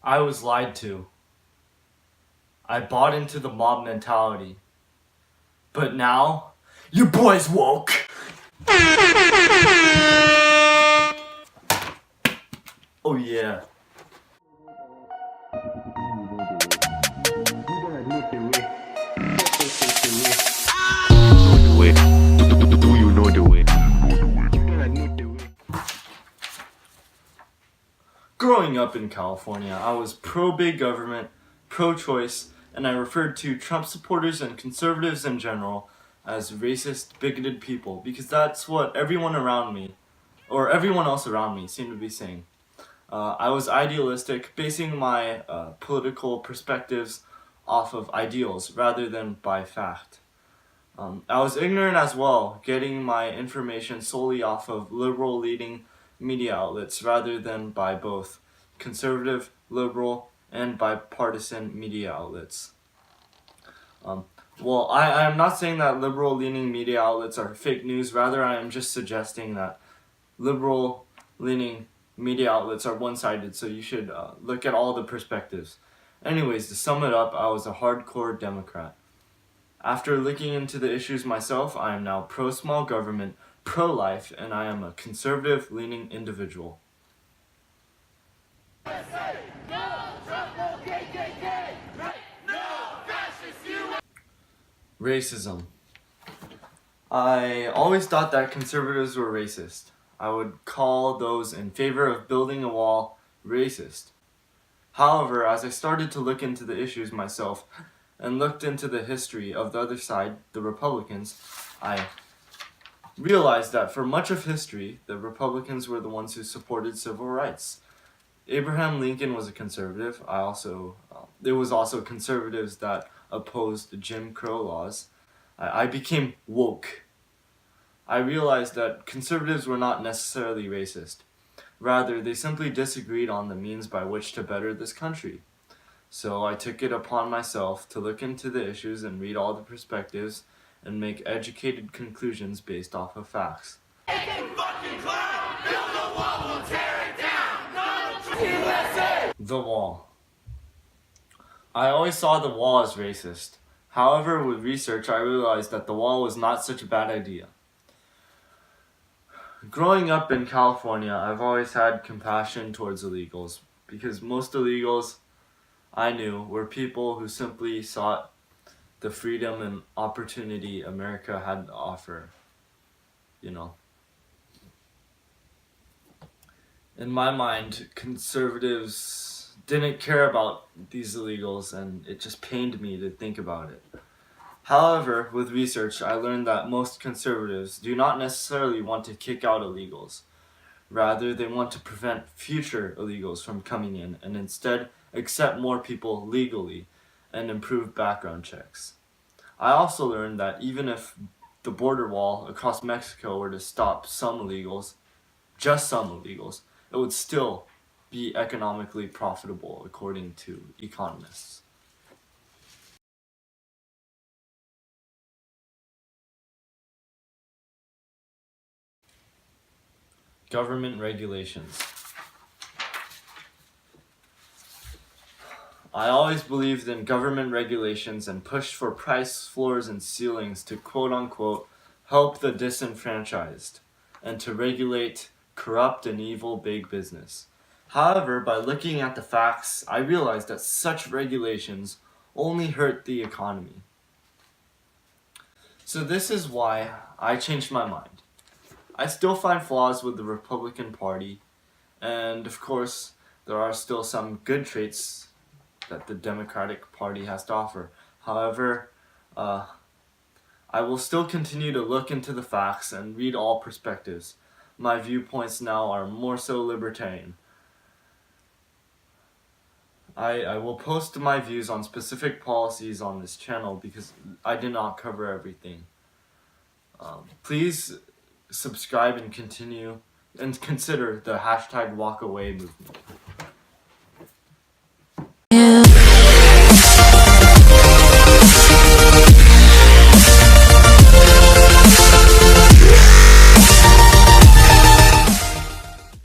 I was lied to. I bought into the mob mentality. But now, your boy's woke. Oh yeah. Do you know the way? Growing up in California, I was pro-big government, pro-choice, and I referred to Trump supporters and conservatives in general as racist, bigoted people because that's what everyone around me, or everyone else around me, seemed to be saying. I was idealistic, basing my political perspectives off of ideals rather than by fact. I was ignorant as well, getting my information solely off of liberal leading media outlets rather than by both conservative, liberal, and bipartisan media outlets. I am not saying that liberal leaning media outlets are fake news, rather I am just suggesting that liberal leaning media outlets are one-sided, so you should look at all the perspectives. Anyways, to sum it up, I was a hardcore Democrat. After looking into the issues myself, I am now pro-small government, pro-life, and I am a conservative-leaning individual. Racism. I always thought that conservatives were racist. I would call those in favor of building a wall racist. However, as I started to look into the issues myself and looked into the history of the other side, the Republicans, I realized that for much of history, the Republicans were the ones who supported civil rights. Abraham Lincoln was a conservative. There was also conservatives that opposed Jim Crow laws. I became woke. I realized that conservatives were not necessarily racist. Rather, they simply disagreed on the means by which to better this country. So I took it upon myself to look into the issues and read all the perspectives and make educated conclusions based off of facts. The wall. I always saw the wall as racist. However, with research, I realized that the wall was not such a bad idea. Growing up in California, I've always had compassion towards illegals because most illegals I knew were people who simply sought the freedom and opportunity America had to offer. In my mind, conservatives didn't care about these illegals, and it just pained me to think about it. However, with research, I learned that most conservatives do not necessarily want to kick out illegals. Rather, they want to prevent future illegals from coming in and instead accept more people legally and improve background checks. I also learned that even if the border wall across Mexico were to stop some illegals, just some illegals, it would still be economically profitable according to economists. Government regulations. I always believed in government regulations and pushed for price floors and ceilings to quote-unquote help the disenfranchised and to regulate corrupt and evil big business. However, by looking at the facts, I realized that such regulations only hurt the economy. So this is why I changed my mind. I still find flaws with the Republican Party, and of course, there are still some good traits that the Democratic Party has to offer. However, I will still continue to look into the facts and read all perspectives. My viewpoints now are more so libertarian. I will post my views on specific policies on this channel because I did not cover everything. Please subscribe and continue and consider the #WalkAway movement.